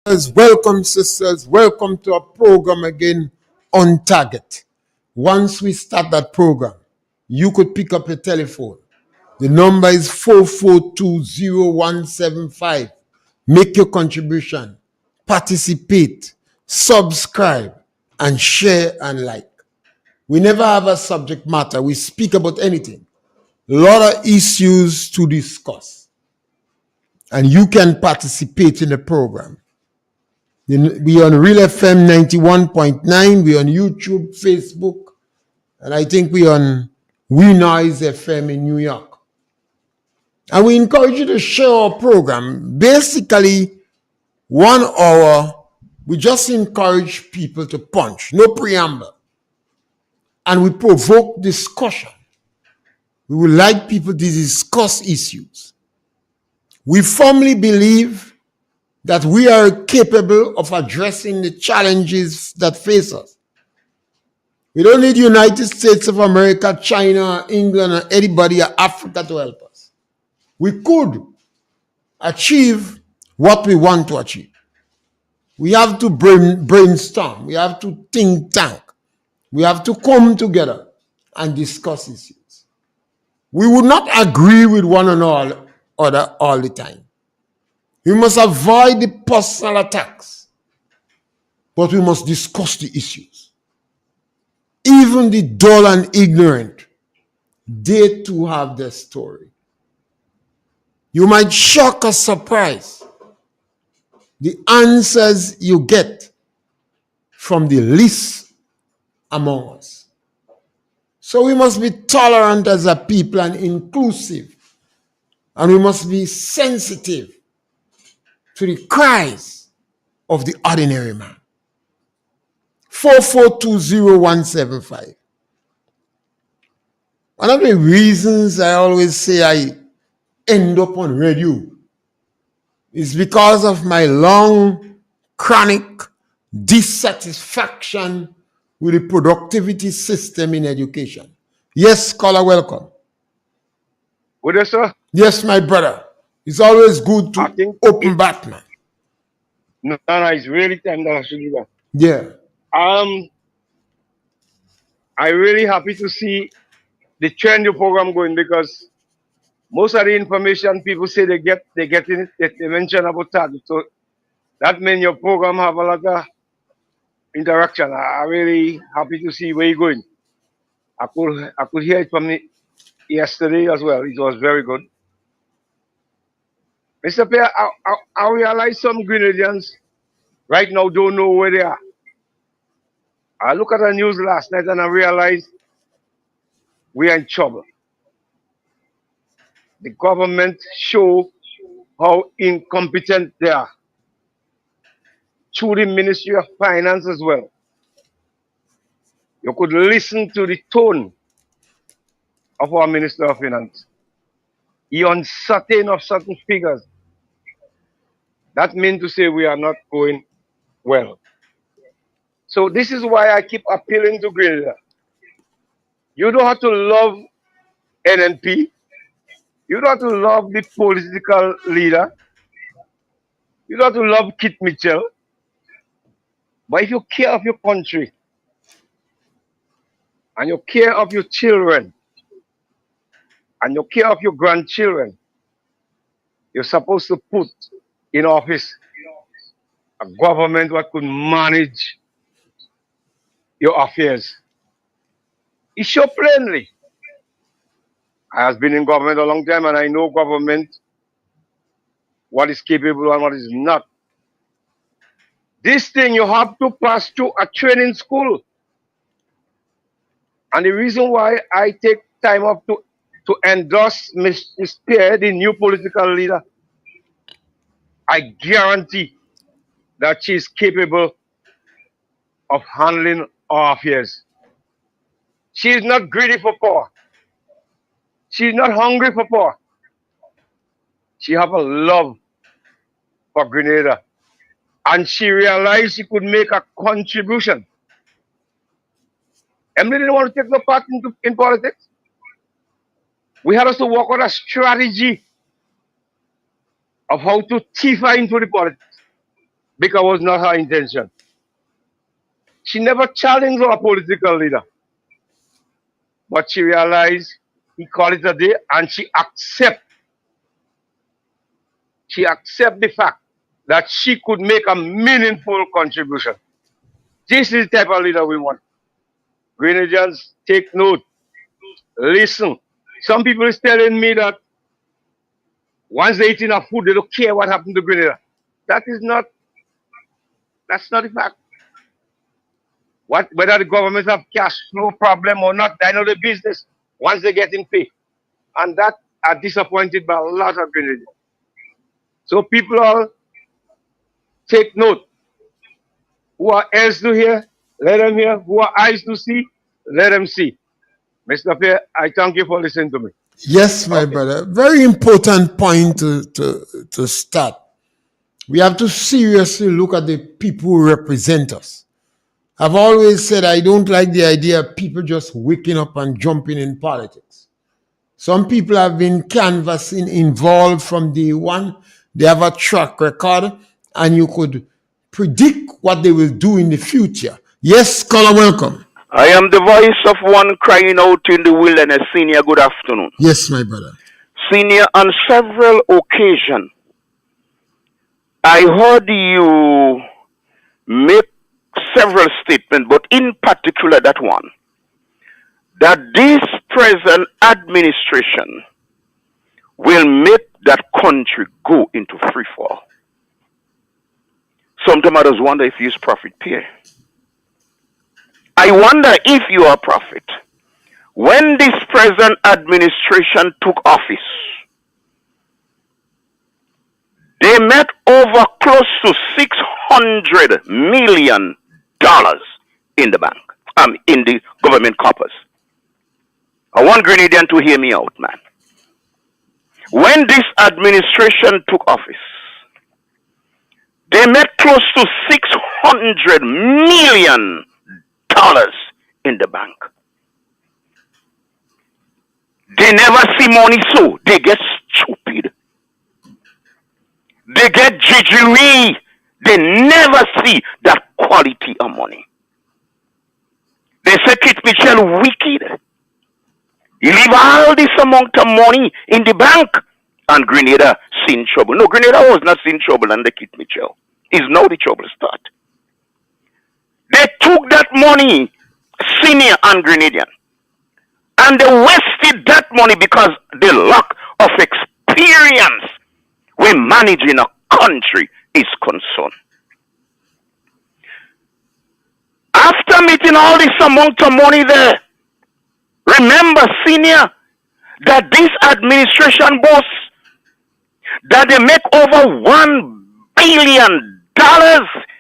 Welcome, sisters. Welcome to our program again on target. Once we start that program, you could pick up your telephone. The number is 4420175. Make your contribution, participate, subscribe, and share and like. We never have a subject matter. We speak about anything. A lot of issues to discuss. And you can participate in the program. We on Real FM 91.9. We on YouTube, Facebook, and I think we on We Noise FM in New York. And we encourage you to share our program. Basically, 1 hour, we just encourage people to punch, no preamble. And we provoke discussion. We would like people to discuss issues. We firmly believe that we are capable of addressing the challenges that face us. We don't need the United States of America, China, England, or anybody, or Africa to help us. We could achieve what we want to achieve. We have to brainstorm. We have to think tank. We have to come together and discuss issues. We would not agree with one another all the time. We must avoid the personal attacks, but we must discuss the issues. Even the dull and ignorant, they too have their story. You might shock or surprise the answers you get from the least among us. So we must be tolerant as a people and inclusive, and we must be sensitive to the cries of the ordinary man. 4420175. One of the reasons I always say I end up on radio is because of my long, chronic dissatisfaction with the productivity system in education. Yes, caller, welcome. Good day, sir. Yes, my brother. It's always good to open Batman. No, it's really time that I should do that. Yeah. I really happy to see the trend your program going, because most of the information people say they get in it, they mention about target. So that means your program have a lot of interaction. I really happy to see where you're going. I could hear it from yesterday as well. It was very good. Mr. Pierre, I realize some Grenadians right now don't know where they are. I looked at the news last night and I realized we are in trouble. The government show how incompetent they are, through the Ministry of Finance as well. You could listen to the tone of our Minister of Finance. He uncertain of certain figures. That means to say we are not going well. So this is why I keep appealing to Grenada. You don't have to love NNP. You don't have to love the political leader. You don't have to love Kit Mitchell. But if you care of your country, and you care of your children, and you care of your grandchildren, you're supposed to put in office a government that could manage your affairs. It shows plainly. I have been in government a long time, and I know government, what is capable and what is not. This thing you have to pass through a training school. And the reason why I take time off to endorse Ms. Pierre, the new political leader, I guarantee that she is capable of handling our affairs. She is not greedy for power. She is not hungry for power. She has a love for Grenada. And she realized she could make a contribution. Emily didn't want to take no part in politics. We had to work on a strategy of how to thief her into the politics. because it was not her intention. She never challenged our political leader. But she realized he called it a day and she accept the fact that she could make a meaningful contribution. This is the type of leader we want. Grenadians, take note, listen. Some people is telling me that once they eat enough food, they don't care what happened to Grenada. That's not the fact. Whether the governments have cash flow problem or not, I know the business once they're getting paid. And that are disappointed by a lot of Grenadians. So people all take note. Who are ears to hear, let them hear. Who are eyes to see, let them see. Mr. Pierre, I thank you for listening to me. Yes, my brother. Very important point to start. We have to seriously look at the people who represent us. I've always said I don't like the idea of people just waking up and jumping in politics. Some people have been canvassing, involved from day one. They have a track record, and you could predict what they will do in the future. Yes, caller, welcome. I am the voice of one crying out in the wilderness. Senior, good afternoon. Yes, my brother. Senior, on several occasions, I heard you make several statements, but in particular that one, that this present administration will make that country go into free fall. Sometimes I just wonder if he's Prophet Pierre. I wonder if you are a prophet. When this present administration took office, they met over close to $600 million in the bank, in the government coffers. I want Grenadian to hear me out, man. When this administration took office, they met close to $600 million in the bank. They never see money, so they get stupid. They get jiggery. They never see that quality of money. They say Kit Mitchell wicked. He leave all this amount of money in the bank, and Grenada seen trouble. No, Grenada was not seen trouble under Kit Mitchell. It's now the trouble start. They took that money, Senior and Grenadian, and they wasted that money because the lack of experience when managing a country is concerned. After meeting all this amount of money there, remember, Senior, that this administration boasts that they make over $1 billion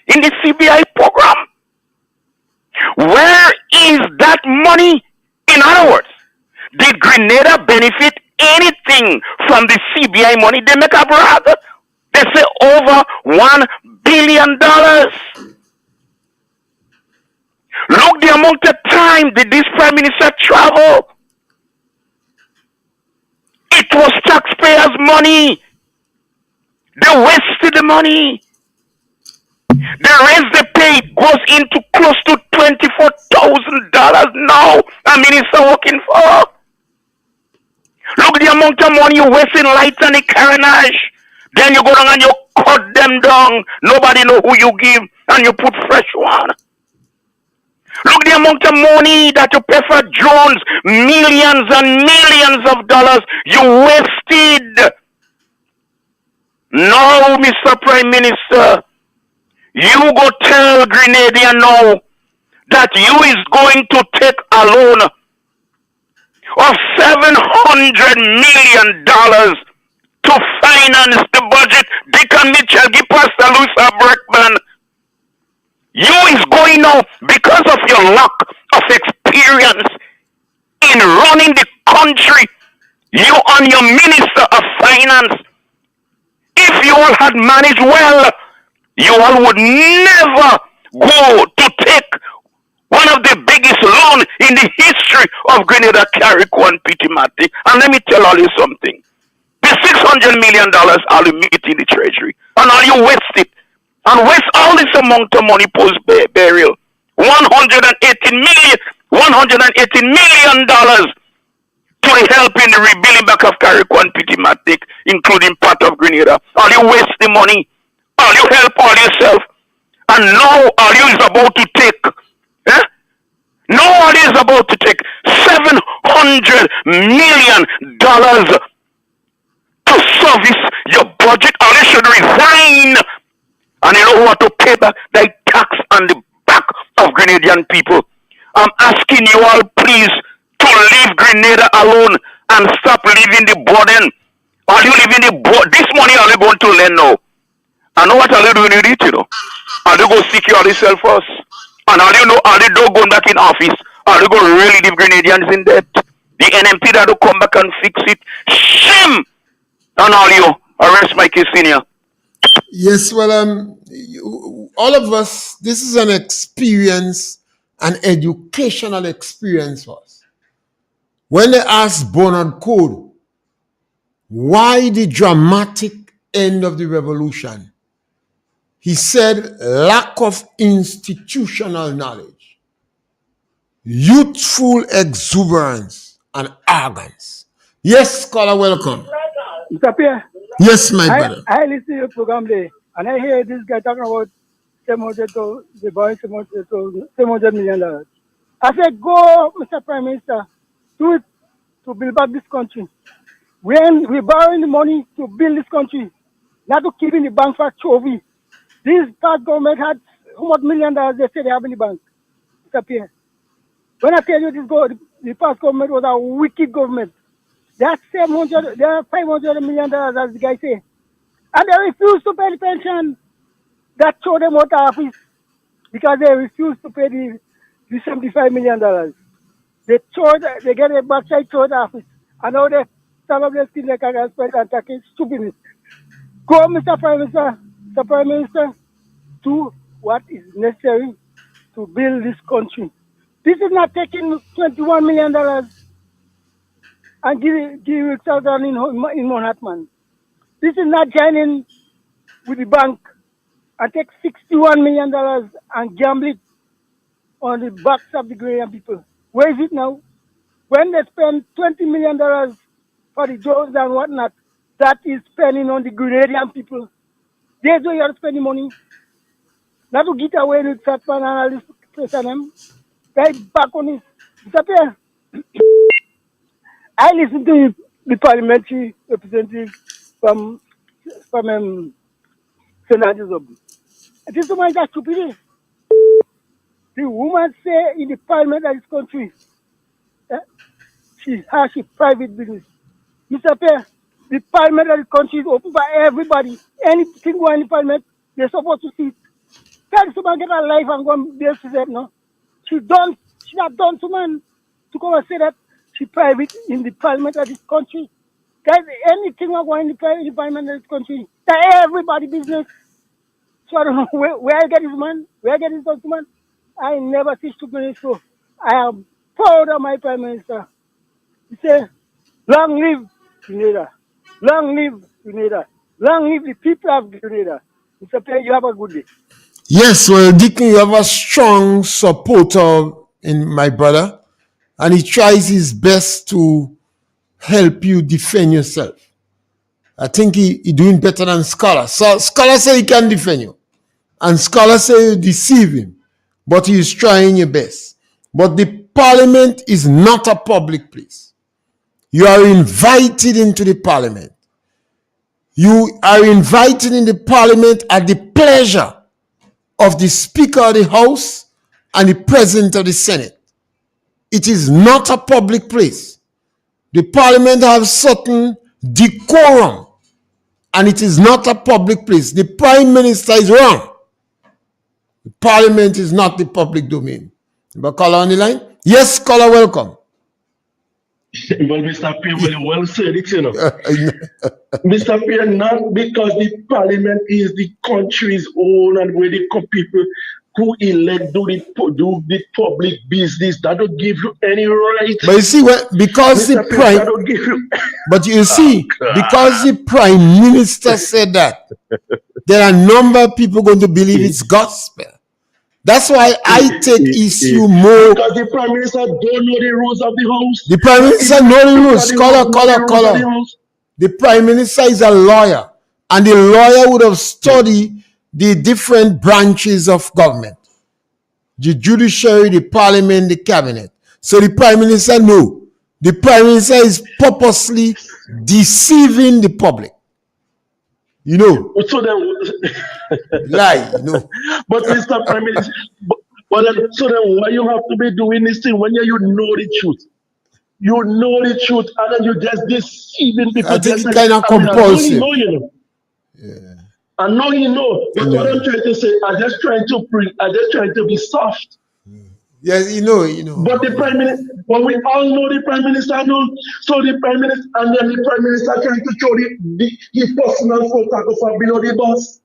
in the CBI program. Where is that money? In other words, did Grenada benefit anything from the CBI money? They make a brag. They say over $1 billion. Look the amount of time did this Prime Minister travel. It was taxpayers' money. They wasted the money. The rest they pay goes into close to $24,000 now a minister working for. Look the amount of money you waste in lights and the carnage. Then you go down and you cut them down. Nobody know who you give and you put fresh one. Look the amount of money that you pay for drones, millions and millions of dollars you wasted. No, Mr. Prime Minister, you go tell Grenadian now that you is going to take a loan of $700 million to finance the budget. Dick and Mitchell, give Pastor Louis Breckman. You is going now because of your lack of experience in running the country. You and your Minister of Finance, if you all had managed well, you all would never go to take one of the biggest loans in the history of Grenada, Carriacou, and Pitimati. And let me tell all you something. The $600 million all you meet in the treasury, and all you waste it. and waste all this amount of money post burial. 118 million, $118 million to help in the rebuilding back of Carriacou and Pittimatic, including part of Grenada. All you waste the money, all you help all yourself, and now all you is about to take, eh? Now all you is about to take $700 million to service your budget, or you should resign. And you know what to pay back the tax on the back of Grenadian people. I'm asking you all, please, to leave Grenada alone and stop leaving the burden. Are you leaving the burden? This money are you going to lend now? I know what are you doing with it, you know? Are you going to secure yourself first? And are you know, are you don't going back in office? Are you going to really leave Grenadians in debt? The NMP that will come back and fix it. Shame on all you. Arrest my case, senior. Yes, well, all of us, this is an experience, an educational experience for us. When they asked Bernard Code, why the dramatic end of the revolution? He said, lack of institutional knowledge, youthful exuberance, and arrogance. Yes, scholar, welcome. Mr. Pierre, Yes, my brother. I listen to your program there, and I hear this guy talking about 700 to the boy, $700 million. I said, go, Mr. Prime Minister, do it to build back this country. When we're borrowing the money to build this country, not to keep in the bank for trophy. This past government had how much $1 million they say they have in the bank, Mr. Pierre. When I tell you the past government was a wicked government. They have $500 million, as the guy say. And they refuse to pay the pension. That throw them out of office because they refuse to pay the $75 million. They get a backside throw out of office. And now they stand up their skin like a spread and talking stupidness. Go, Mr. Prime Minister, do what is necessary to build this country. This is not taking $21 million and give it out in Manhattan. This is not joining with the bank and take $61 million and gamble it on the backs of the Ghanaian people. Where is it now? When they spend $20 million for the jobs and whatnot, that is spending on the Ghanaian people. There's where you are spending money. Not to get away with Satman and all this place on them. Right back on this. Mr. Pierre, I listen to the parliamentary representative from St. Andrews. This woman is a stupid. The woman say in the parliament of this country, she has a private business. Mr. Pierre, the parliament of the country is open for everybody. Anything going in the parliament, they're supposed to see it. Tell someone get a life and go and be able to say it, no? She not done someone to come and say that she private in the parliament of this country. Guys, anything going in the parliament of this country, that everybody business. So I don't know where I get this man, where I get this document. I never see stupidness, so I am proud of my Prime Minister. He said, long live Grenada, long live Grenada, long live the people of Grenada. Mr. Pierre, you have a good day. Yes, well, Deacon, you have a strong supporter in my brother, and he tries his best to help you defend yourself. I think he doing better than Scholar. So Scholar say he can defend you, and Scholar say you deceive him, but he is trying your best. But the parliament is not a public place. You are invited into the parliament. You are invited in the parliament at the pleasure of the Speaker of the House and the President of the Senate. It is not a public place. The parliament has certain decorum, and it is not a public place. The Prime Minister is wrong. The parliament is not the public domain. But caller on the line? Yes, caller, welcome. Well, Mr. Pierre, well said it, you know. Mr. Pierre, not because the parliament is the country's own and where the people who elect do the public business, that don't give you any right. But you see, because Mr. the Pierre, that prime, don't give you. but you see, because the Prime Minister said that, there are a number of people going to believe it's gospel. That's why I take issue more. Because the Prime Minister don't know the rules of the House. The Prime Minister know the rules. Color. The Prime Minister is a lawyer, and the lawyer would have studied the different branches of government. The judiciary, the parliament, the cabinet. So the Prime Minister know. The Prime Minister is purposely deceiving the public. You know. So then, lie, you know. But Mr. Prime Minister, so then why you have to be doing this thing when you know the truth? You know the truth, and then you just deceiving people. I think it's kind of compulsive. I know you know, but what I'm trying to say, I'm just trying to be soft. Yes, you know. But the Prime Minister, but we all know the Prime Minister knows. So the Prime Minister, and then the Prime Minister trying to show his personal photographer below the bus.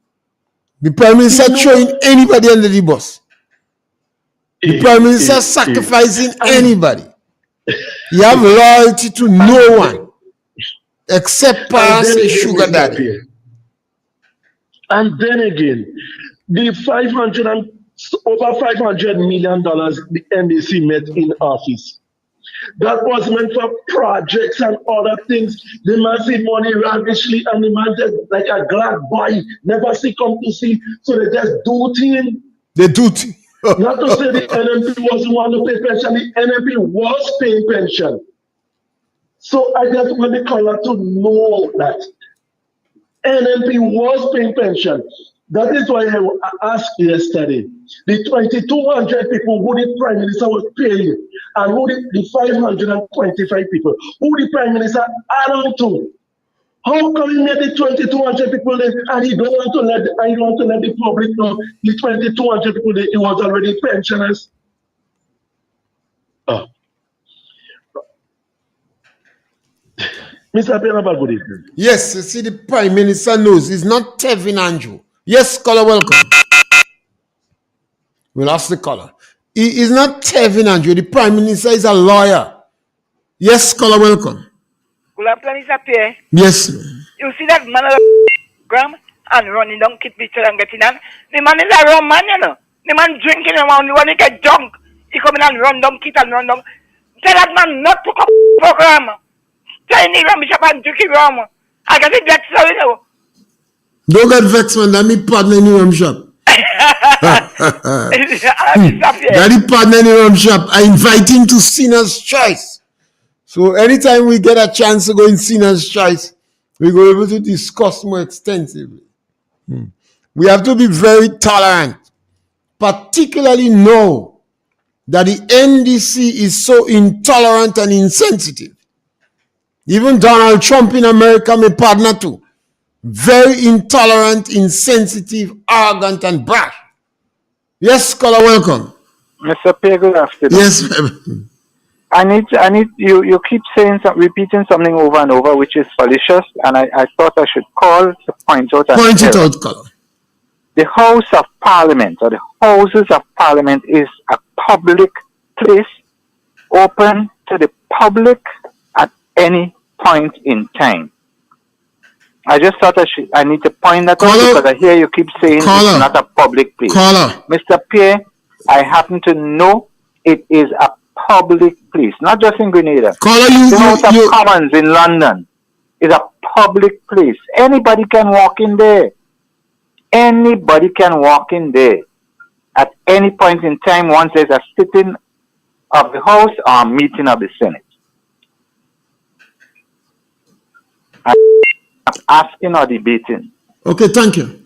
The Prime Minister throwing anybody under the bus. The Prime Minister sacrificing anybody. He have loyalty to no one except perhaps a sugar daddy. And then again, the over $500 million the NDC met in office. That was meant for projects and other things. The man see money ravishly, and the man just like a glad boy, never see come to see. So they just do things. They do things. Not to say the NMP wasn't want to pay pension, the NMP was paying pension. So I just want the caller to know that NMP was paying pension. That is why I asked yesterday, the 2,200 people who the Prime Minister was paying, and who the 525 people, who the Prime Minister add on to. How come he made the 2,200 people there, and he don't want to let the public know the 2,200 people there, he was already pensioners? Oh. Mr. Pierre, good evening. Yes, you see, the Prime Minister knows he's not Tevin Andrew. Yes, caller, welcome. We lost the caller. He is not Tevin Andrew. The Prime Minister is a lawyer. Yes, caller, welcome. Good afternoon, Mr. Pierre. Yes. You see that man of gram and running down kid picture and getting on? The man is a wrong man, you know. The man drinking around, the one he get drunk. He come in and run down kid and run down. Tell that man not to come program. Tell him rum shop and drinking rum. I got it vexed, you know. Don't get vexed, man. That me partner in the rum shop. Daddy partner in the rum shop. I invite him to Sinner's Choice. So anytime we get a chance to go in Sinner's Choice, we go able to discuss more extensively. We have to be very tolerant, particularly now that the NDC is so intolerant and insensitive. Even Donald Trump in America may partner too. Very intolerant, insensitive, arrogant, and brash. Yes, caller, welcome. Mr. Pierre, good afternoon. Yes, I need you keep repeating something over and over, which is fallacious, and I thought I should call to point out. Point it out, caller. The House of Parliament, or the Houses of Parliament, is a public place, open to the public at any point in time. I just thought I need to point that out because I hear you keep saying it's not a public place. Mr. Pierre, I happen to know it is a public place, not just in Grenada. The House of Commons in London is a public place. Anybody can walk in there. Anybody can walk in there at any point in time once there's a sitting of the House or a meeting of the Senate. I'm asking or debating. Okay, thank you.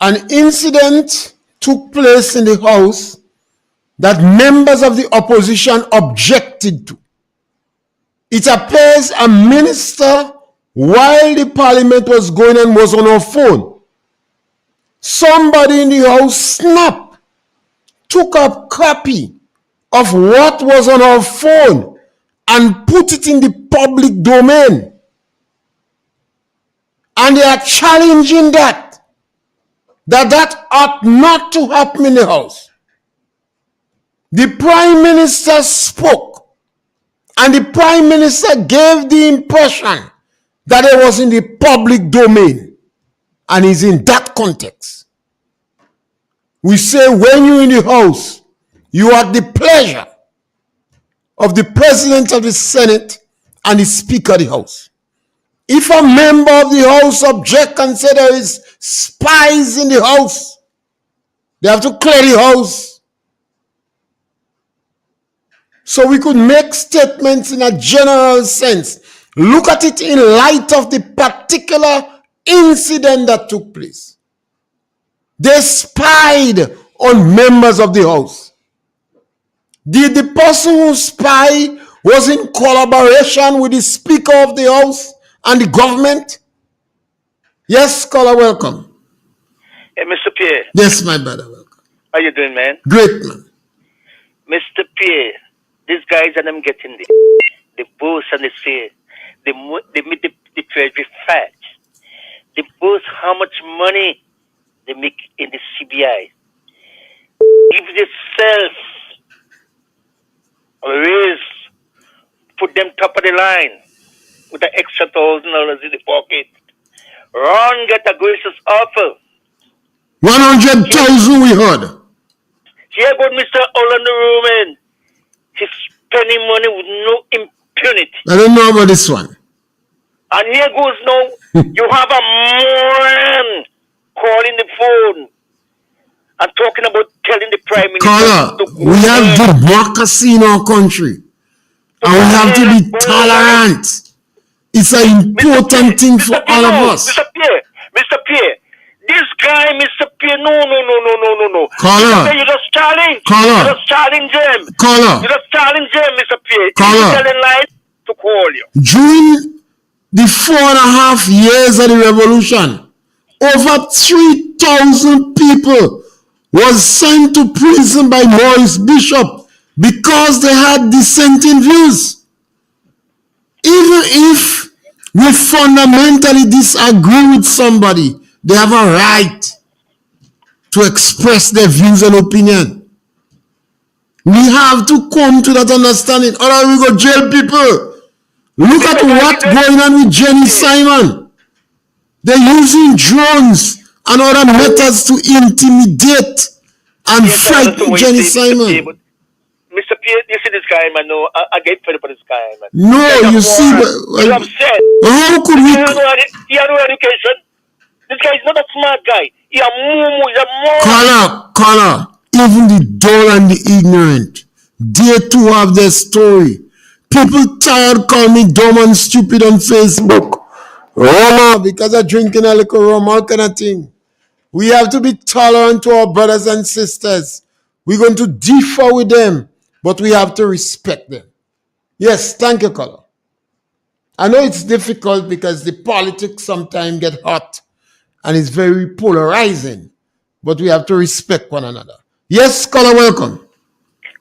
An incident took place in the House that members of the opposition objected to. It appears a minister, while the parliament was going on, was on her phone. Somebody in the House snapped, took a copy of what was on her phone and put it in the public domain. And they are challenging that ought not to happen in the House. The Prime Minister spoke And the Prime Minister gave the impression that it was in the public domain. And it's in that context. We say when you're in the House, you are at the pleasure of the President of the Senate and the Speaker of the House. If a member of the House object and say there is spies in the House, they have to clear the House. So we could make statements in a general sense. Look at it in light of the particular incident that took place. They spied on members of the House. Did the person who spied was in collaboration with the Speaker of the House and the government? Yes, caller, welcome. Hey, Mr. Pierre. Yes, my brother, welcome. How you doing, man? Great, man. Mr. Pierre, these guys and them getting the boast and the say, they meet the treasury fat. They boast how much money they make in the CBI. If they self raise, put them top of the line with the extra $1,000 in the pocket. Run, get a gracious offer. 100,000 we heard. Here about Mr. Orlando Roman. He's spending money with no impunity. I don't know about this one. And here goes now, you have a moron calling the phone and talking about telling the Prime Minister Caller, to go we have there. democracy in our country. And we have to be tolerant. It's an important thing for all of us. Mr. Pierre, this guy, Mr. Pierre, no. Caller. Mr. Pierre, you just challenge. Caller. You just challenge him. Caller. You just challenge him, Mr. Pierre. Caller. He's telling lies to call you. During the 4.5 years of the revolution, over 3,000 people was sent to prison by Maurice Bishop because they had dissenting views. Even if we fundamentally disagree with somebody, they have a right to express their views and opinion. We have to come to that understanding, or we go jail people. Look at what's going on with Jenny Simon. They're using drones and other methods to intimidate and fight Jenny Simon. Mr. Pierre, you see this guy, man. No, I get fed up with this guy, man. No, you see, he's upset. How could we? He had no education. This guy is not a smart guy. He's a mumu. He's a moron. Caller, even the dull and the ignorant, they too have their story. People tired call me dumb and stupid on Facebook. Roma, because of drinking a little rum, all kind of thing. We have to be tolerant to our brothers and sisters. We're going to differ with them, but we have to respect them. Yes, thank you, caller. I know it's difficult because the politics sometimes get hot and it's very polarizing, but we have to respect one another. Yes, caller, welcome.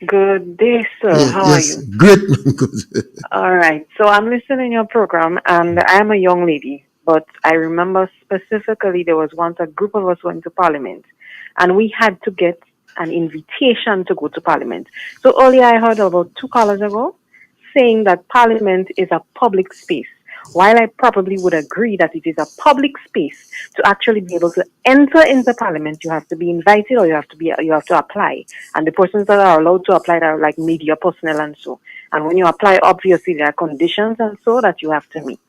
Good day, sir. Yes, How are you? Great, man. Good. All right. So I'm listening to your program, and I'm a young lady, but I remember specifically there was once a group of us went to Parliament, and we had to get an invitation to go to Parliament. So earlier I heard about 2 callers ago saying that Parliament is a public space. While I probably would agree that it is a public space, to actually be able to enter into Parliament, you have to be invited or you have to apply. And the persons that are allowed to apply are like media personnel and so. And when you apply, obviously there are conditions and so that you have to meet.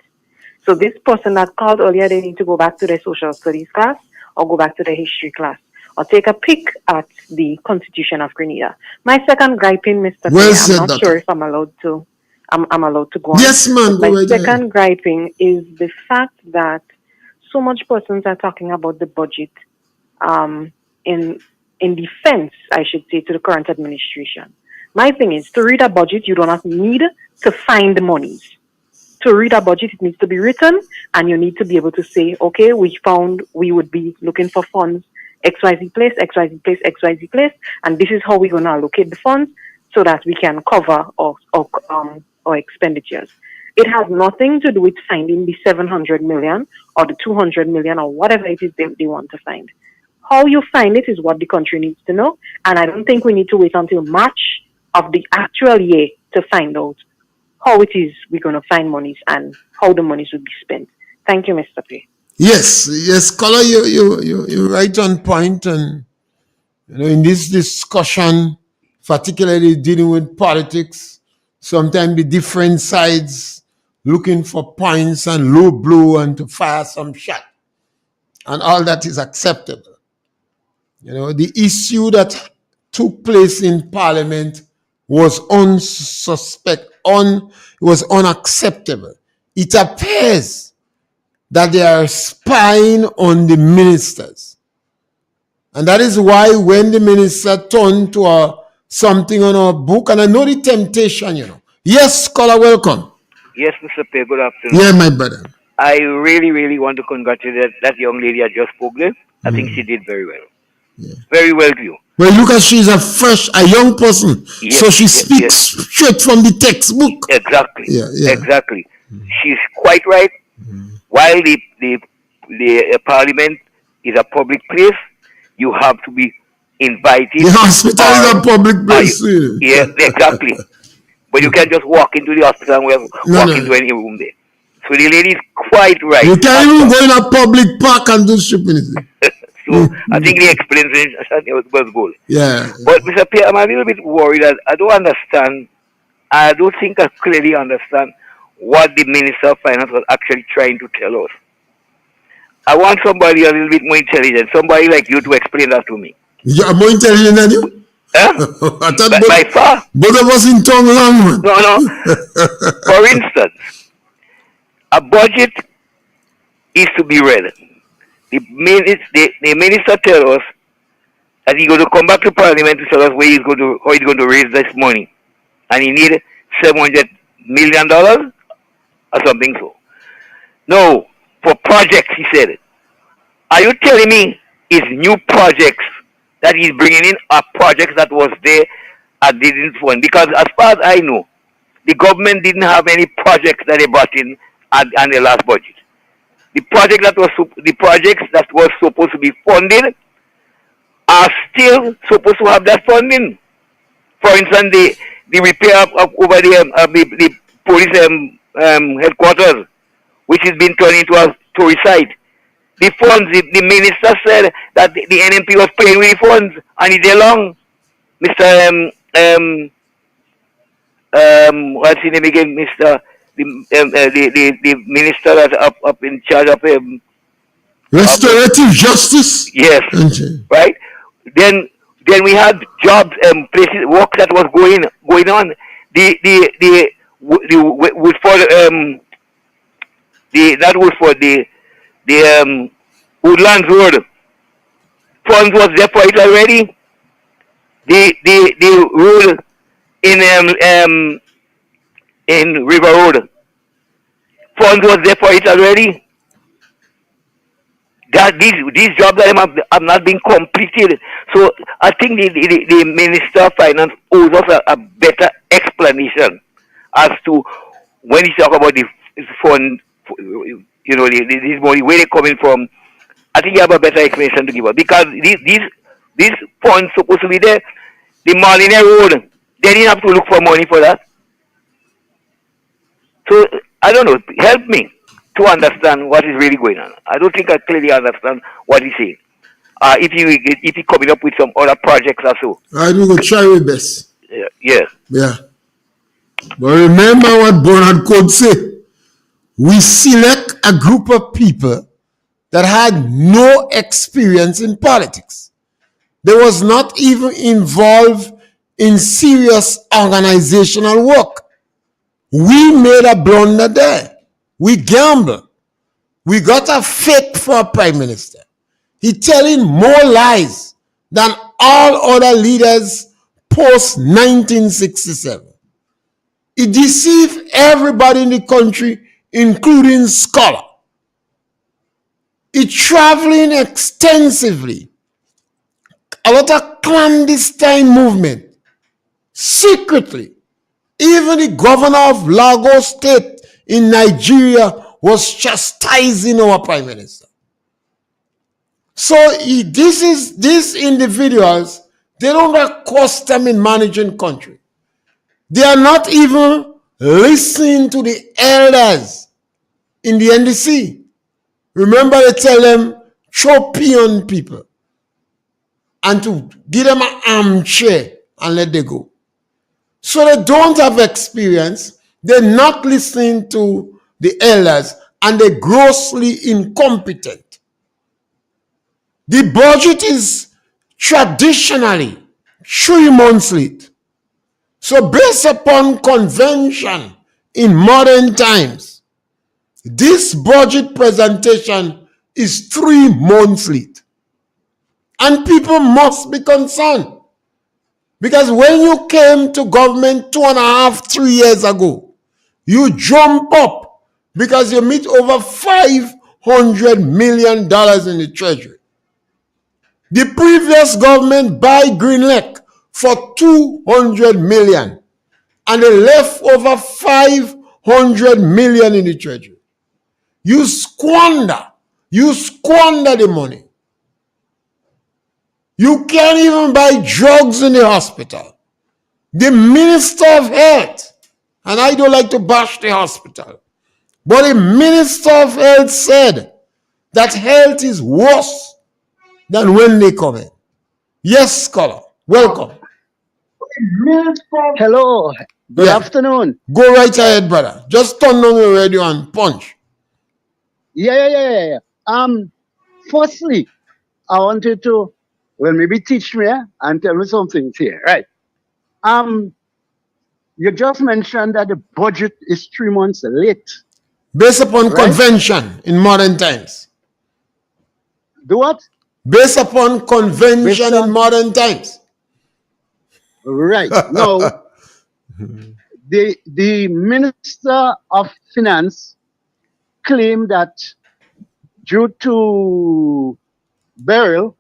So this person that called earlier, they need to go back to their social studies class or go back to their history class or take a pick at the Constitution of Grenada. My second griping, Mr. Pierre, I'm not sure if I'm allowed to go on. Yes, ma'am. My second griping is the fact that so much persons are talking about the budget in defense, I should say, to the current administration. My thing is, to read a budget, you do not need to find monies. To read a budget, it needs to be written, and you need to be able to say, okay, we found we would be looking for funds XYZ place, XYZ place, XYZ place, and this is how we're going to allocate the funds so that we can cover our expenditures. It has nothing to do with finding the 700 million or the 200 million or whatever it is they want to find. How you find it is what the country needs to know, and I don't think we need to wait until March of the actual year to find out how it is we're going to find monies and how the monies will be spent. Thank you, Mr. Pierre. Yes, Scholar, you're right on point. And in this discussion, particularly dealing with politics, sometimes the different sides looking for points and low blow and to fire some shot. And all that is acceptable. The issue that took place in Parliament was was unacceptable. It appears that they are spying on the ministers. And that is why when the minister turned to something on our book, and I know the temptation, Yes, Scholar, welcome. Yes, Mr. Pierre, good afternoon. Yeah, my brother. I really, really want to congratulate that young lady I just spoke with. I think she did very well. Yeah. Very well to you. Well, look at she's a young person. Yes, so she speaks straight from the textbook. Exactly. Yeah. Exactly. She's quite right. While the parliament is a public place, you have to be invited. The hospital is a public place. Yeah, exactly. But you can't just walk into the hospital and walk into any room there. So the lady is quite right. You can't even go in a public park and do stupidity. So I think the explanation was good. Yeah. But Mr. Pierre, I'm a little bit worried that I don't understand. I don't think I clearly understand what the Minister of Finance was actually trying to tell us. I want somebody a little bit more intelligent, somebody like you to explain that to me. You are more intelligent than you? Huh? I thought by far. Both of us in tongue long. No. For instance, a budget is to be read. The minister tells us that he's going to come back to Parliament to tell us how he's going to raise this money. And he needs $700 million or something so. No, for projects, he said. Are you telling me it's new projects that he's bringing in are projects that was there and didn't fund? Because as far as I know, the government didn't have any projects that they brought in on the last budget. The projects that was supposed to be funded are still supposed to have that funding. For instance, the repair over the police headquarters, which has been turned into a tourist site. The funds, the minister said that the NMP was paying with the funds, and he did long. Mr. What's his name again? Mr. The minister that's up in charge of restorative justice. Yes, right. Then we had jobs, places, work that was going on. That was for the Woodlands Road. Funds was there for it already. The road in River Road. Funds was there for it already. That these jobs have not been completed. So I think the Minister of Finance owes us a better explanation as to when he talk about the fund, this money, where they're coming from. I think you have a better explanation to give us, because these funds supposed to be there. The Marlene Road, they didn't have to look for money for that. So I don't know. Help me to understand what is really going on. I don't think I clearly understand what he's saying. If he coming up with some other projects or so. I will try my best. Yeah. But remember what Bernard Code said. We select a group of people that had no experience in politics. They was not even involved in serious organizational work. We made a blunder there. We gambled. We got a fake for a prime minister. He telling more lies than all other leaders post 1967. He deceived everybody in the country, including Scholar. He traveling extensively. A lot of clandestine movement. Secretly. Even the governor of Lagos State in Nigeria was chastising our prime minister. So these individuals, they don't have custom in managing country. They are not even listen to the elders in the NDC. Remember, they tell them, champion people, and to give them an armchair and let them go. So they don't have experience, they're not listening to the elders, and they're grossly incompetent. The budget is traditionally 3 months late. So based upon convention in modern times, this budget presentation is 3 months late. And people must be concerned. Because when you came to government 2.5, 3 years ago, you jump up because you meet over $500 million in the treasury. The previous government buy Greenlake for $200 million, and they left over $500 million in the treasury. You squander the money. You can't even buy drugs in the hospital. The Minister of Health, and I don't like to bash the hospital, but the Minister of Health said that health is worse than when they come in. Yes, scholar. Welcome. Hello. Good afternoon. Go right ahead, brother. Just turn on your radio and punch. Yeah. Firstly, I wanted to, maybe teach me and tell me some things here. Right. You just mentioned that the budget is 3 months late. Based upon convention in modern times. Do what? Based upon convention in modern times. Right. Now, the Minister of Finance claimed that due to burial,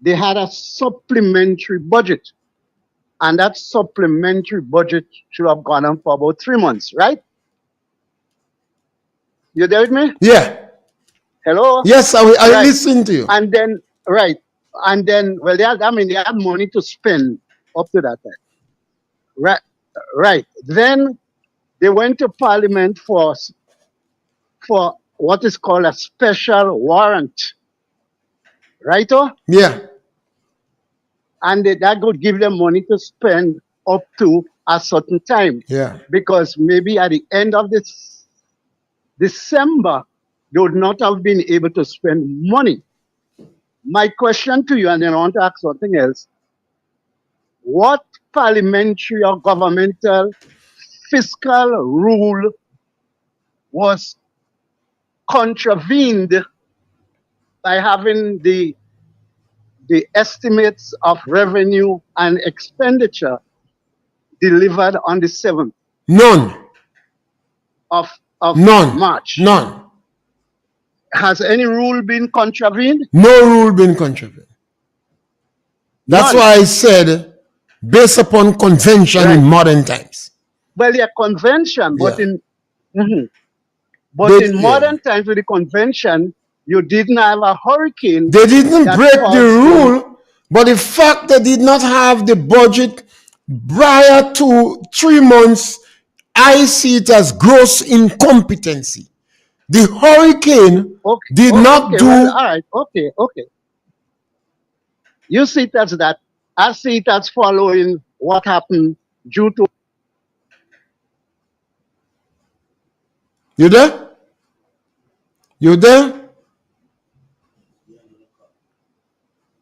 they had a supplementary budget. And that supplementary budget should have gone on for about 3 months, right? You there with me? Yeah. Hello? Yes, I listen to you. And then, right. And then, well, they had money to spend up to that time. Right. Then they went to Parliament for what is called a special warrant. Right? Yeah. And that would give them money to spend up to a certain time. Yeah. Because maybe at the end of this December, they would not have been able to spend money. My question to you, and then I want to ask something else. What parliamentary or governmental fiscal rule was contravened by having the estimates of revenue and expenditure delivered on the 7th? None. Of None. March? None. Has any rule been contravened? No rule been contravened. That's why I said, based upon convention in modern times. Well, yeah, convention, but in modern times with the convention, you didn't have a hurricane. They didn't break the rule, but the fact they did not have the budget prior to 3 months, I see it as gross incompetency. The hurricane did not do... Well, all right, okay. You see it as that. I see it as following what happened due to... You there? You there?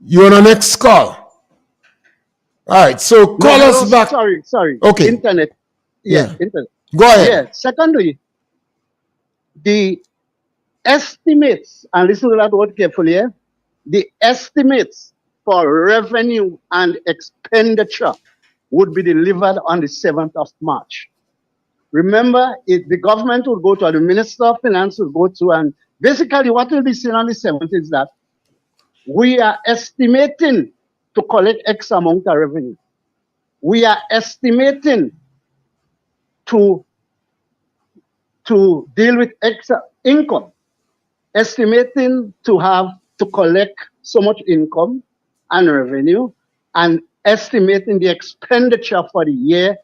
You're on the next call. All right, so call us back. Sorry. Okay. Internet. Yeah, internet. Go ahead. Yeah, secondly, the estimates, and listen to that word carefully, the estimates for revenue and expenditure would be delivered on the 7th of March. Remember, the government will go to, the Minister of Finance will go to, and basically what will be seen on the 7th is that we are estimating to collect X amount of revenue. We are estimating to deal with extra income, estimating to collect so much income and revenue, and estimating the expenditure for the year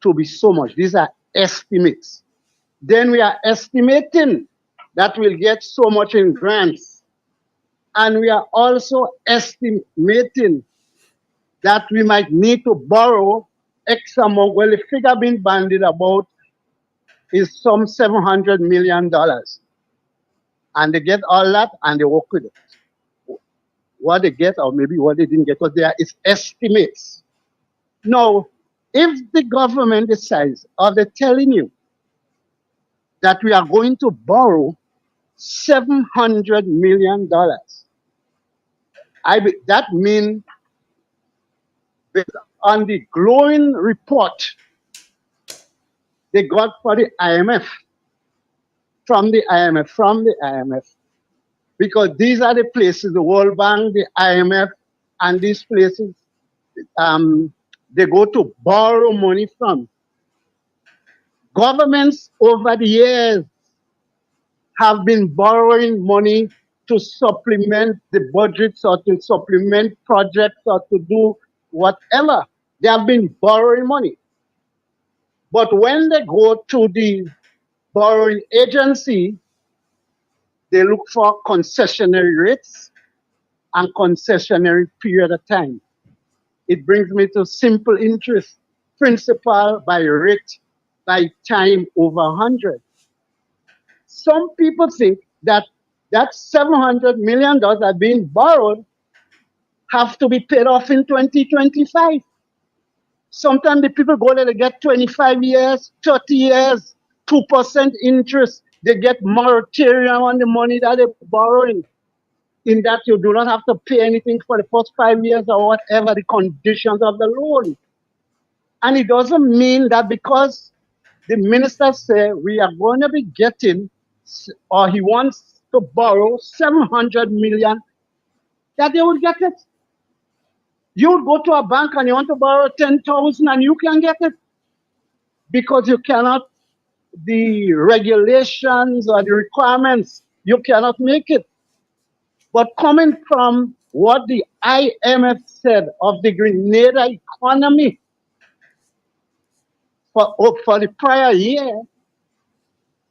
to be so much. These are estimates. Then we are estimating that we'll get so much in grants. And we are also estimating that we might need to borrow X amount. Well, the figure being bandied about is some $700 million. And they get all that and they work with it. What they get or maybe what they didn't get, because there is estimates. Now, if the government decides or they're telling you that we are going to borrow $700 million, that means on the glowing report they got for the IMF, from the IMF, because these are the places, the World Bank, the IMF, and these places, they go to borrow money from. Governments over the years have been borrowing money to supplement the budgets or to supplement projects or to do whatever. They have been borrowing money. But when they go to the borrowing agency, they look for concessionary rates and concessionary period of time. It brings me to simple interest, principal by rate by time over 100. Some people think that that $700 million that being borrowed have to be paid off in 2025. Sometimes the people go there, they get 25 years, 30 years, 2% interest. They get moratorium on the money that they're borrowing, in that you do not have to pay anything for the first 5 years or whatever the conditions of the loan. And it doesn't mean that because the minister said we are going to be getting, or he wants to borrow 700 million, that they will get it. You would go to a bank and you want to borrow 10,000 and you can get it, because you cannot, the regulations or the requirements, you cannot make it. But coming from what the IMF said of the Grenada economy for the prior year,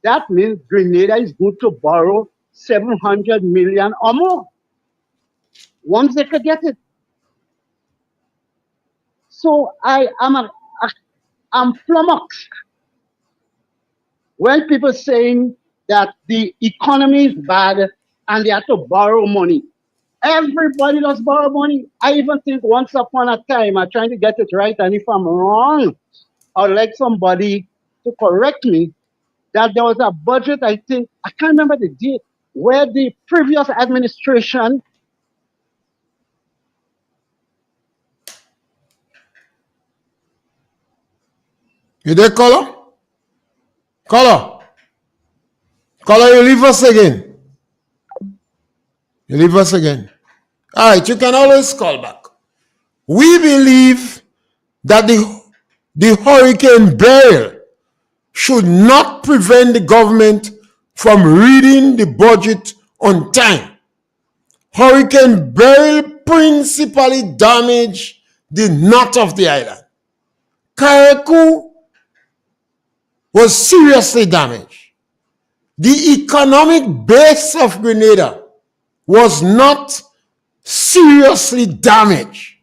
that means Grenada is good to borrow 700 million or more once they could get it. So I'm flummoxed when people saying that the economy is bad and they have to borrow money. Everybody does borrow money. I even think once upon a time, I'm trying to get it right, and if I'm wrong, I would like somebody to correct me, that there was a budget, I think, I can't remember the date, where the previous administration You there, Color? Color, you leave us again. You leave us again. All right, you can always call back. We believe that the Hurricane Beryl should not prevent the government from reading the budget on time. Hurricane Beryl principally damaged the north of the island. Karakou was seriously damaged. The economic base of Grenada was not seriously damaged.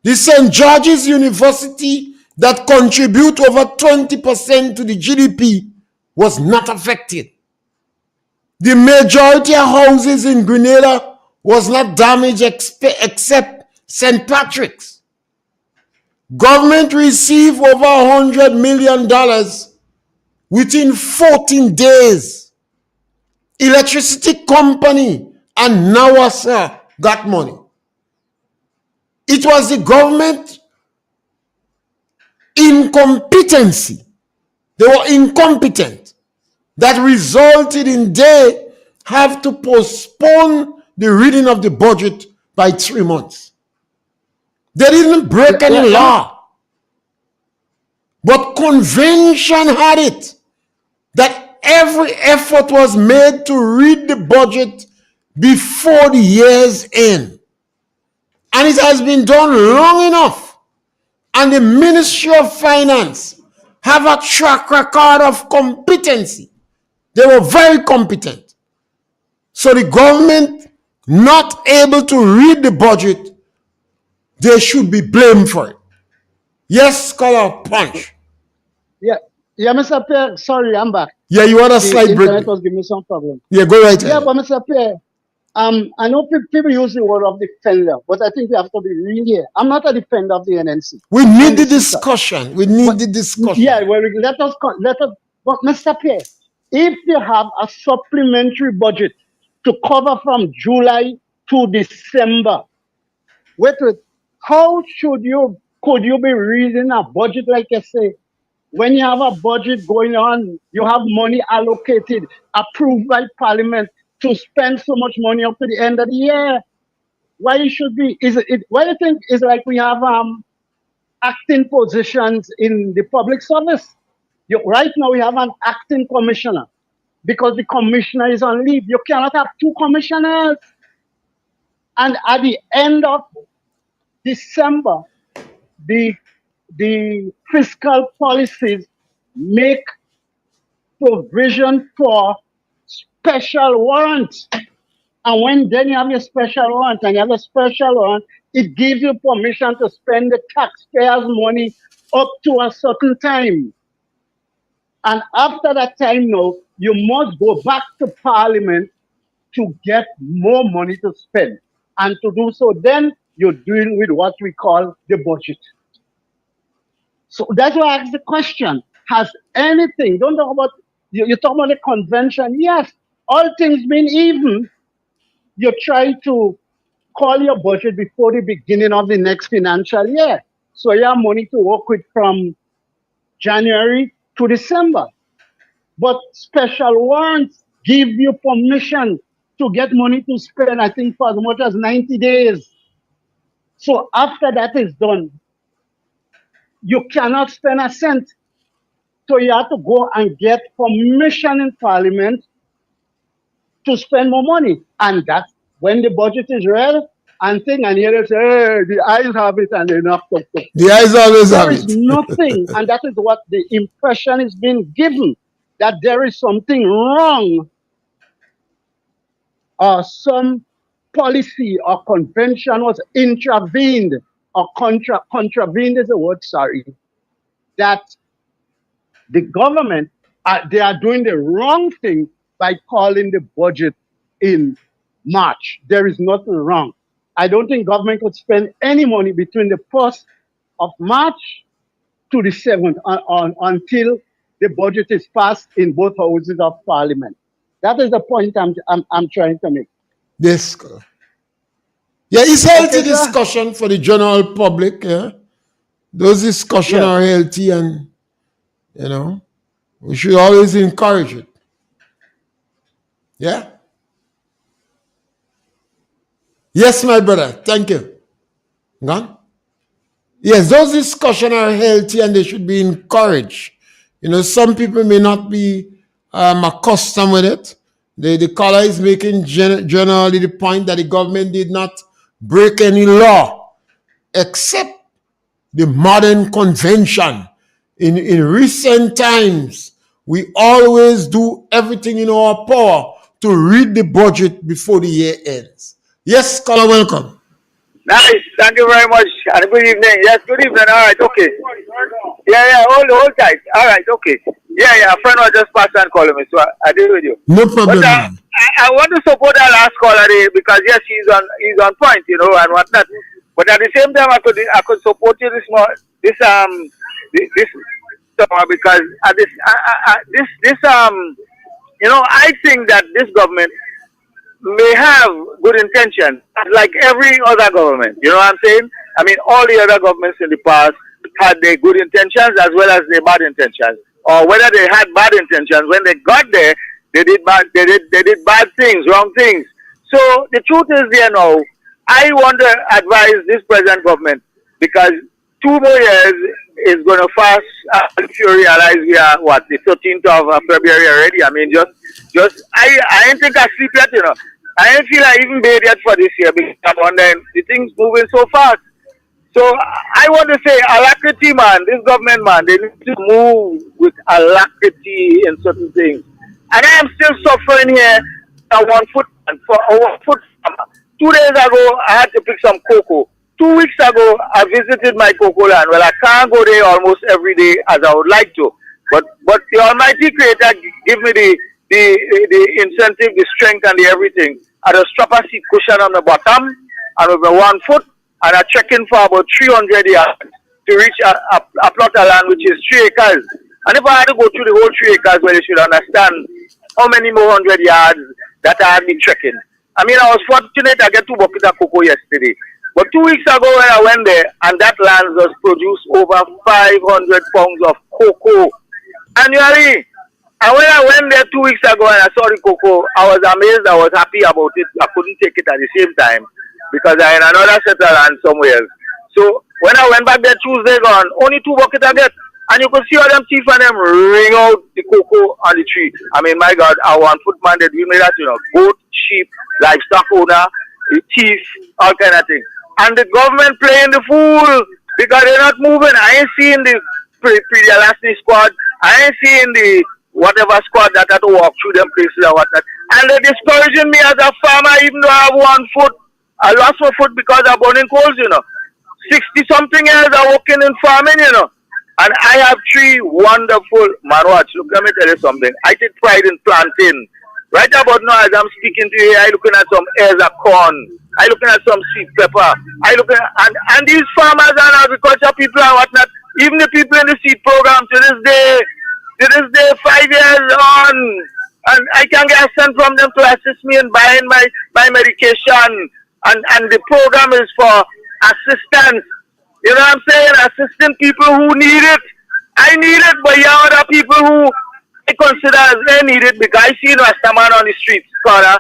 The St. George's University, that contribute over 20% to the GDP, was not affected. The majority of houses in Grenada was not damaged except St. Patrick's. Government received over $100 million within 14 days. Electricity company and Nawasa got money. It was the government incompetency. They were incompetent. That resulted in they have to postpone the reading of the budget by 3 months. They didn't break any law. But convention had it that every effort was made to read the budget before the year's end. And it has been done long enough. And the Ministry of Finance have a track record of competency. They were very competent. So the government not able to read the budget, they should be blamed for it. Yes, Scholar Punch. Yeah, Mr. Pierre, sorry, I'm back. Yeah, you had a The slight break. internet was giving me some problem. Yeah, go right Yeah, ahead. but Mr. Pierre, I know people use the word of defender, but I think we have to be real here. I'm not a defender of the NNC. We need the discussion. We need the discussion. Yeah, well, let us. But Mr. Pierre, if you have a supplementary budget to cover from July to December, wait, how could you be reading a budget like I say? When you have a budget going on, you have money allocated, approved by Parliament to spend so much money up to the end of the year. Why it should be? Why you think it's like we have acting positions in the public service? Right now we have an acting commissioner because the commissioner is on leave. You cannot have two commissioners. And at the end of December, the fiscal policies make provision for special warrants. And when then you have a special warrant and you have a special warrant, it gives you permission to spend the taxpayers' money up to a certain time. And after that time now, you must go back to Parliament to get more money to spend. And to do so, then you're dealing with what we call the budget. So that's why I asked the question. Has anything, don't talk about, you talk about the convention. Yes, all things being even, you try to call your budget before the beginning of the next financial year. So you have money to work with from January to December. But special warrants give you permission to get money to spend, I think, for as much as 90 days. So after that is done, you cannot spend a cent. So you have to go and get permission in Parliament to spend more money. And that's when the budget is read and here they say, hey, the eyes have it and they're not. The eyes always have it. There is nothing, and that is what the impression is being given, that there is something wrong or some policy or convention was intervened or contravened is the word, sorry, that the government, they are doing the wrong thing by calling the budget in March. There is nothing wrong. I don't think government could spend any money between the 1st of March to the 7th until the budget is passed in both houses of Parliament. That is the point I'm trying to make. Yes. Yeah, it's healthy discussion for the general public. Yeah, those discussions are healthy, and we should always encourage it. Yeah. Yes, my brother. Thank you. Gone? Yes, those discussions are healthy and they should be encouraged. Some people may not be accustomed with it. The caller is making generally the point that the government did not break any law except the modern convention. In recent times, we always do everything in our power to read the budget before the year ends. Yes, caller, welcome. Nice. Thank you very much. And good evening. Yes, good evening. All right, okay. Yeah, hold tight. All right, okay. Yeah, a friend was just passed and calling me, so I deal with you. No problem. But I want to support that last caller there because yes, he's on point, and whatnot. But at the same time, I could support you this summer because at I think that this government may have good intention, like every other government. You know what I'm saying? I mean, all the other governments in the past had their good intentions as well as their bad intentions, or whether they had bad intentions. When they got there, they did bad things, wrong things. So the truth is there now. I want to advise this present government because 2 more years is going to fast. If you realize we are the 13th of February already. I mean, I ain't think I sleep yet. I ain't feel I even paid yet for this year because I'm wondering the things moving so fast. So I want to say alacrity, man. This government, man, they need to move with alacrity in certain things. And I am still suffering here. A 1 foot for a 1 foot farmer. 2 days ago, I had to pick some cocoa. 2 weeks ago, I visited my cocoa land. Well, I can't go there almost every day as I would like to. But the Almighty Creator give me the incentive, the strength, and the everything. I just strap a seat cushion on the bottom, and with my 1 foot, and I check in for about 300 yards to reach a plot of land which is 3 acres. And if I had to go through the whole 3 acres, well, you should understand how many more 100 yards that I had been trekking. I mean, I was fortunate I get 2 buckets of cocoa yesterday. But 2 weeks ago when I went there, and that land just produced over 500 pounds of cocoa annually. And when I went there 2 weeks ago and I saw the cocoa, I was amazed, I was happy about it. I couldn't take it at the same time because I had another set of land somewhere else. So when I went back there Tuesday gone, only 2 buckets I get. And you could see all them teeth and them ring out the cocoa on the tree. I mean, my God, our 1 foot man, they do me that, goat, sheep, livestock owner, the thief, all kind of things. And the government playing the fool because they're not moving. I ain't seeing the pre-Alasni squad. I ain't seeing the whatever squad that had to walk through them places or whatnot. And they're discouraging me as a farmer, even though I have 1 foot. I lost my foot because of burning coals, 60-something years I'm working in farming, And I have 3 wonderful, man, watch, look, let me tell you something. I take pride in planting. Right about now, as I'm speaking to you, I'm looking at some ears of corn. I'm looking at some sweet pepper. And these farmers and agriculture people and whatnot, even the people in the seed program to this day, 5 years on, and I can get a cent from them to assist me in buying my medication. And the program is for assistance. You know what I'm saying? Assisting people who need it. I need it, but you are other people who I consider as they need it because I see a man on the street corner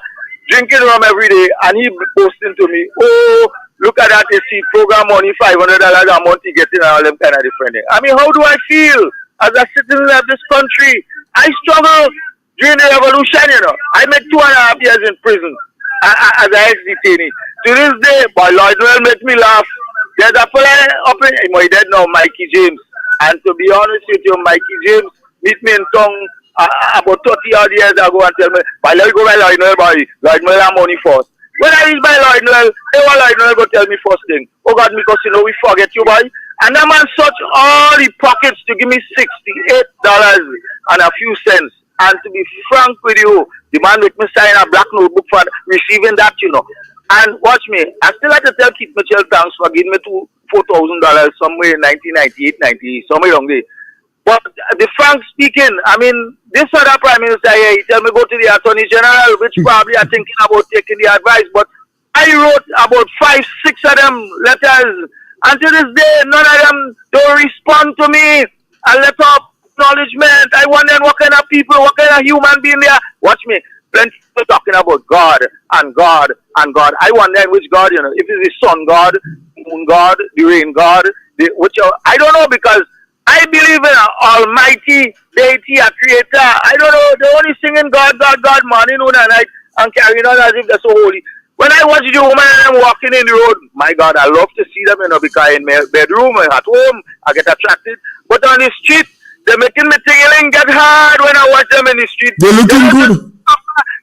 drinking rum every day and he posting to me, oh, look at that, you see, program money, $500 a month he getting and all them kind of different things. I mean, how do I feel as a citizen of this country? I struggled during the revolution, I made 2.5 years in prison as an ex-detainee. To this day, boy, Lloyd will make me laugh. There's a fella up in my dead now, Mikey James. And to be honest with you, Mikey James meet me in town about 30 odd years ago and tell me, "Boy, let me go by Lloyd Noel, boy. Lloyd Noel have money first." When I reach by Lloyd Noel, they want Lloyd Noel go tell me first thing. Oh God, because we forget you, boy. And that man search all the pockets to give me $68 and a few cents. And to be frank with you, the man make me sign a black notebook for receiving that, And watch me, I still have to tell Keith Mitchell thanks for giving me $4,000 somewhere in 1998, 90, somewhere along there. But the frank speaking, I mean, this other prime minister here, he tell me go to the attorney general, which probably are thinking about taking the advice. But I wrote about 5, 6 of them letters. And to this day, none of them don't respond to me. A letter of acknowledgement. I wonder what kind of people, what kind of human being they are. Watch me. Plenty of people talking about God and God and God. I wonder which God, if it's the sun God, moon God, the rain God, I don't know because I believe in an almighty deity, a creator. I don't know. They're only singing God, God, God, morning, noon, and night, and carrying on as if they're so holy. When I watch the woman and I'm walking in the road, my God, I love to see them, because in my bedroom, at home, I get attracted. But on the street, they're making me tingling get hard when I watch them in the street. They're looking good.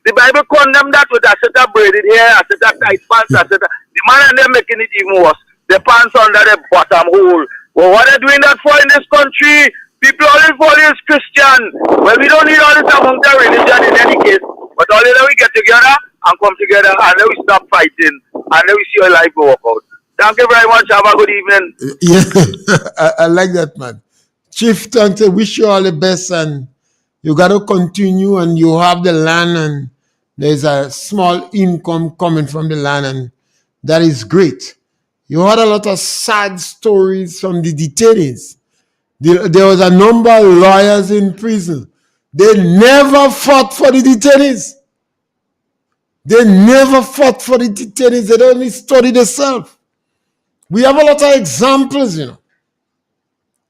The Bible condemned that with a set of braided hair, a set of tight pants, the man and them making it even worse. The pants under the bottom hole. Well, what are they doing that for in this country? People always follow is Christian. Well, we don't need all this among the religion in any case. But all that we get together and come together and then we stop fighting and then we see our life go out. Thank you very much. Have a good evening. Yeah, I like that, man. Chief, thank you. Wish you all the best, and you got to continue, and you have the land, and there's a small income coming from the land, and that is great. You heard a lot of sad stories from the detainees. There was a number of lawyers in prison. They never fought for the detainees. They never fought for the detainees. They only studied themselves. We have a lot of examples,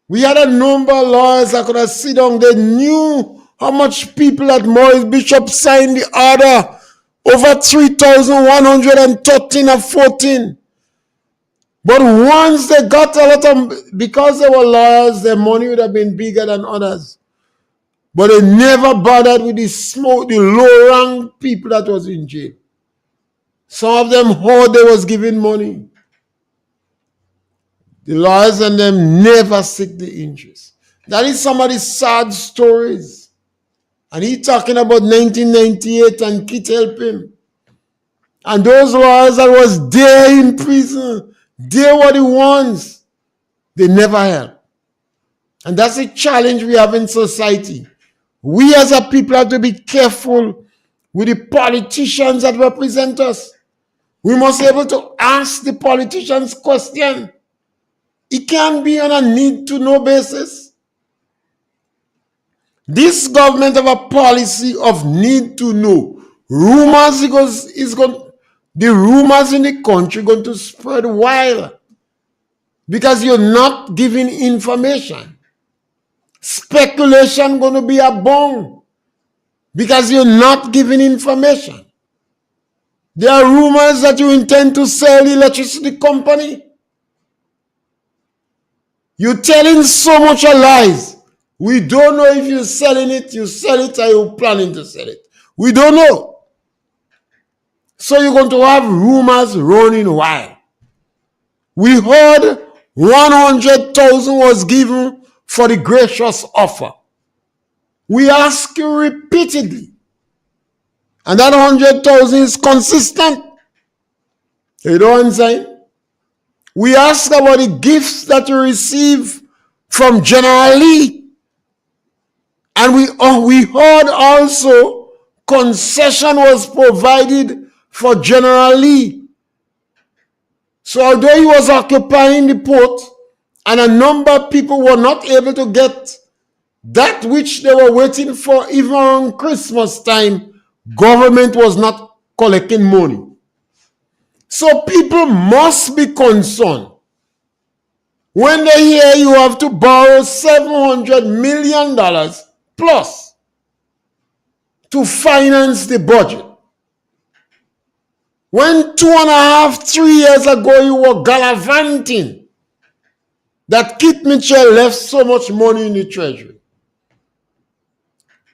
We had a number of lawyers that could have sit down. They knew how much people at Maurice Bishop signed the order. Over 3,113 and 14. But once they got a lot of, because they were lawyers, their money would have been bigger than others. But they never bothered with the low-rank people that was in jail. Some of them heard they was giving money. The lawyers and them never seek the interest. That is some of the sad stories. And he talking about 1998 and Kit help him. And those lawyers that was there in prison, they were the ones. They never help. And that's a challenge we have in society. We as a people have to be careful with the politicians that represent us. We must be able to ask the politicians questions. It can't be on a need-to-know basis. This government have a policy of need-to-know. The rumors in the country going to spread wild because you're not giving information. Speculation going to be abound because you're not giving information. There are rumors that you intend to sell the electricity company. You're telling so much lies. We don't know if you're selling it, you sell it, or you're planning to sell it. We don't know. So you're going to have rumors running wild. We heard 100,000 was given for the gracious offer. We ask you repeatedly. And that 100,000 is consistent. You know what I'm saying? We ask about the gifts that you receive from General Lee. And we heard also concession was provided for General Lee. So although he was occupying the port and a number of people were not able to get that which they were waiting for even on Christmas time, government was not collecting money. So people must be concerned when they hear you have to borrow $700 million plus to finance the budget. When 2.5, 3 years ago you were gallivanting that Kit Mitchell left so much money in the treasury.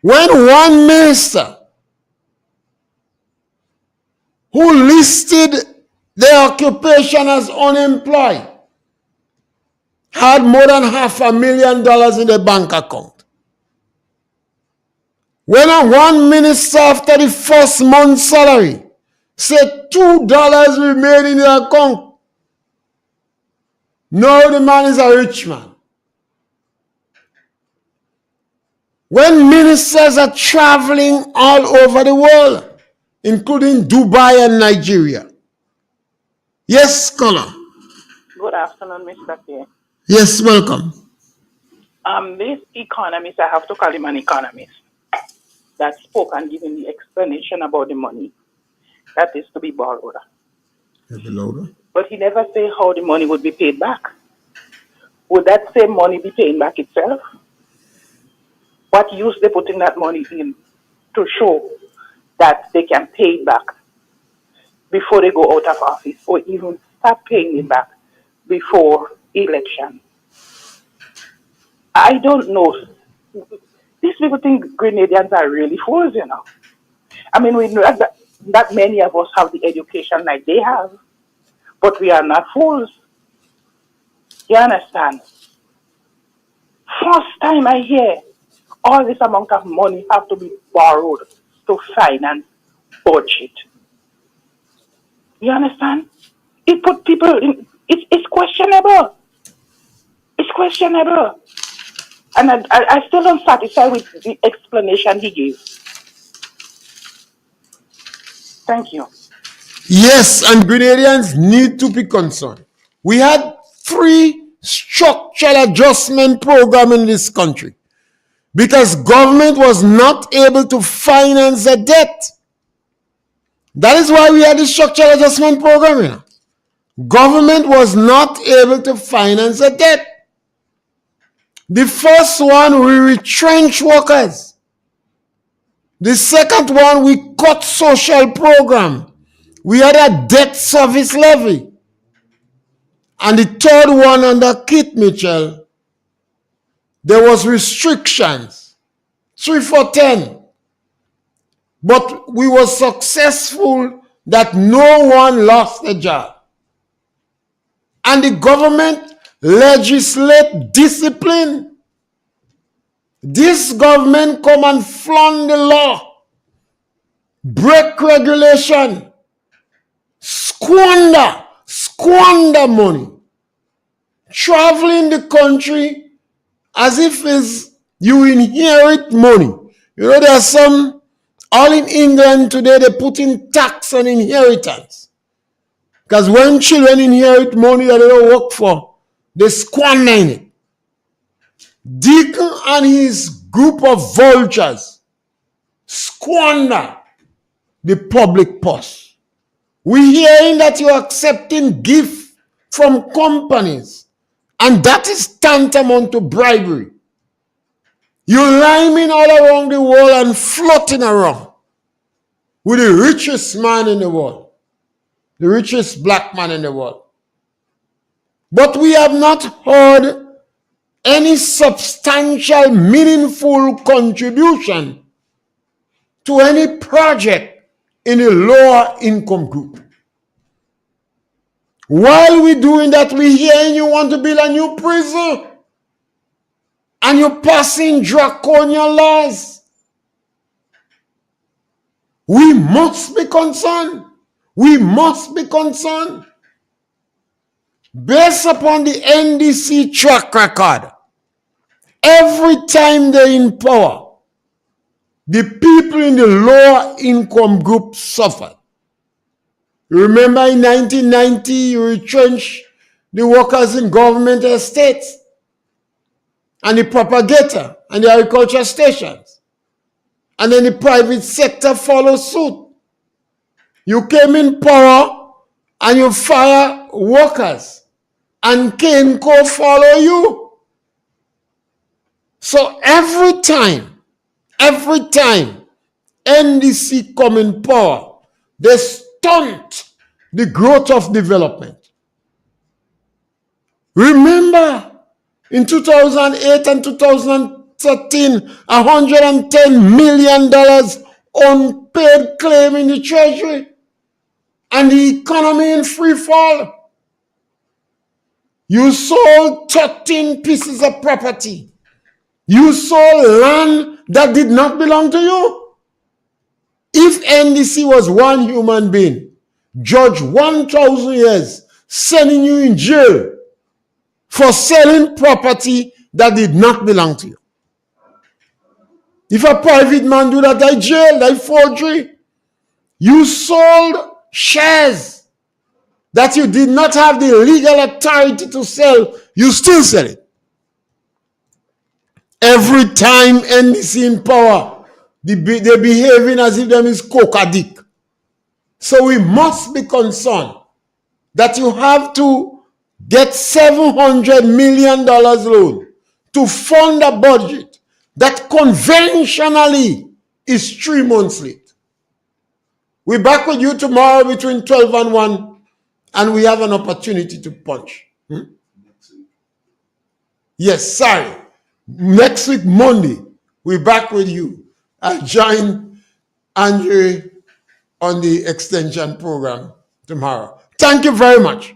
When one minister who listed their occupation as unemployed had more than $500,000 in the bank account. When one minister after the first month's salary said $2 remain in the account, now the man is a rich man. When ministers are traveling all over the world, including Dubai and Nigeria. Yes, scholar. Good afternoon, Mr. Pierre. Yes, welcome. This economist, I have to call him an economist, that spoke and given the explanation about the money that is to be borrowed. But he never said how the money would be paid back. Would that same money be paying back itself? What use they putting that money in to show that they can pay it back before they go out of office, or even start paying it back before election? I don't know. These people think Grenadians are really fools, you know. I mean, we know that many of us have the education like they have, but we are not fools. You understand? First time I hear all this amount of money have to be borrowed to finance budget. You understand? It put people in, it's questionable. It's questionable. And I still don't satisfy with the explanation he gave. Thank you. Yes, and Grenadians need to be concerned. We had 3 structural adjustment programs in this country because government was not able to finance the debt. That is why we had the structural adjustment program. You know. Government was not able to finance the debt. The first one, we retrenched workers. The second one, we cut social program. We had a debt service levy. And the third one under Keith Mitchell, there was restrictions, 3 for 10. But we were successful that no one lost a job. And the government legislate discipline. This government come and flaunt the law, break regulation, squander money, traveling the country as if you inherit money. You know, there are some, all in England today, they put in tax on inheritance. Because when children inherit money that they don't work for, they squander it. Deacon and his group of vultures squander the public purse. We're hearing that you're accepting gifts from companies, and that is tantamount to bribery. You're liming all around the world and floating around with the richest man in the world, the richest black man in the world. But we have not heard any substantial, meaningful contribution to any project in a lower income group. While we're doing that, we're hearing you want to build a new prison and you're passing draconian laws. We must be concerned. We must be concerned. Based upon the NDC track record, every time they're in power, the people in the lower income group suffered. Remember in 1990, you retrenched the workers in government estates and the propagator and the agriculture stations. And then the private sector followed suit. You came in power and you fire workers and Kenco follow you. So every time NDC come in power, they stunt the growth of development. Remember, in 2008 and 2013, $110 million unpaid claim in the treasury, and the economy in free fall. You sold 13 pieces of property. You sold land that did not belong to you. If NDC was one human being, judge 1,000 years, sending you in jail for selling property that did not belong to you. If a private man do that, they jail, they forgery. You sold shares that you did not have the legal authority to sell, you still sell it. Every time NDC in power, they're behaving as if them is coca dick. So we must be concerned that you have to get $700 million loan to fund a budget that conventionally is 3 months late. We're back with you tomorrow between 12 and 1, and we have an opportunity to punch. Yes, sorry. Next week, Monday, we're back with you. I'll join Andre on the extension program tomorrow. Thank you very much.